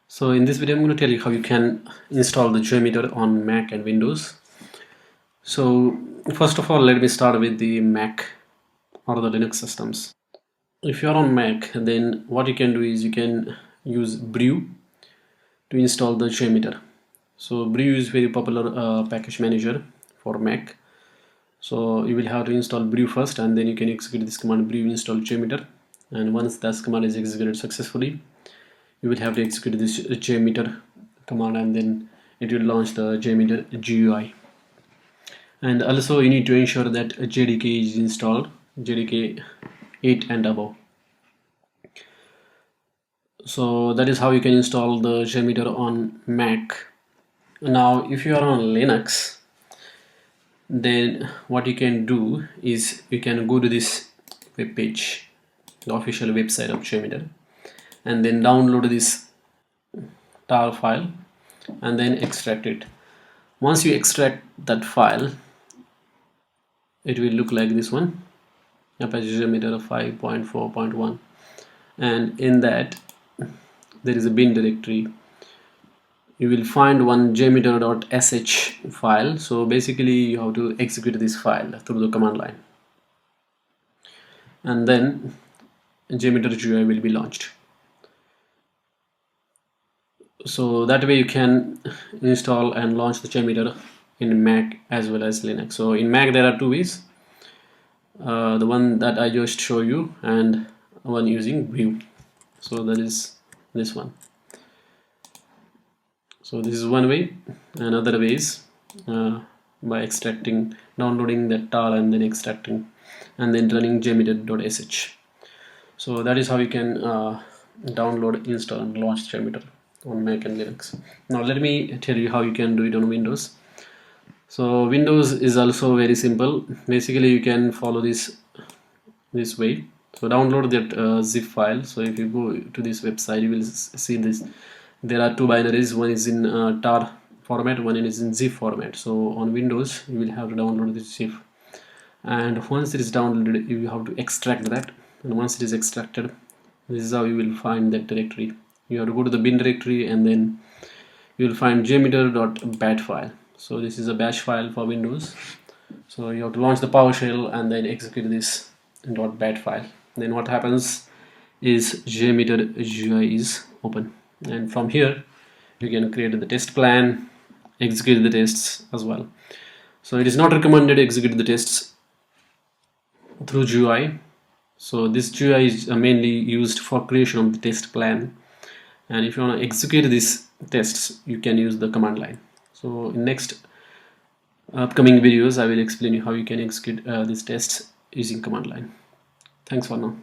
So in this video I'm going to tell you how you can install the Jmeter on Mac and Windows. So first of all, let me start with the Mac or the Linux systems. If you're on Mac, then what you can do is you can use Brew to install the Jmeter. So Brew is very popular package manager for Mac. So you will have to install Brew first, and then you can execute this command brew install Jmeter. And once that command is executed successfully, you will have to execute this Jmeter command, and then it will launch the Jmeter GUI. And also you need to ensure that JDK is installed, JDK 8 and above. So that is how you can install the Jmeter on Mac. Now if you are on Linux, then what you can do is you can go to this web page, the official website of Jmeter, and then download this tar file and then extract it. Once you extract that file, it will look like this one, Apache Jmeter 5.4.1, and in that there is a bin directory. You will find one jmeter.sh file. So basically you have to execute this file through the command line, and then Jmeter GUI will be launched. So that way you can install and launch the Jmeter in Mac as well as Linux. So in Mac there are two ways, the one that I just show you and one using Brew. So that is this one. So this is one way. Another way is by downloading the tar and then extracting and then running jmeter.sh. So that is how you can download, install and launch Jmeter on Mac and Linux. Now let me tell you how you can do it on Windows. So Windows is also very simple. Basically you can follow this way. So download that zip file. So if you go to this website, you will see this. There are two binaries. One is in tar format, one is in zip format. So on Windows you will have to download this zip, and once it is downloaded you have to extract that, and once it is extracted, this is how you will find that directory. You have to go to the bin directory, and then you will find jmeter.bat file. So this is a bash file for Windows. So you have to launch the PowerShell and then execute this .bat file. Then what happens is Jmeter GUI is open, and from here you can create the test plan, execute the tests as well. So it is not recommended to execute the tests through GUI. So this GUI is mainly used for creation of the test plan, and if you want to execute these tests you can use the command line. So in next upcoming videos I will explain you how you can execute these tests using command line. Thanks for now.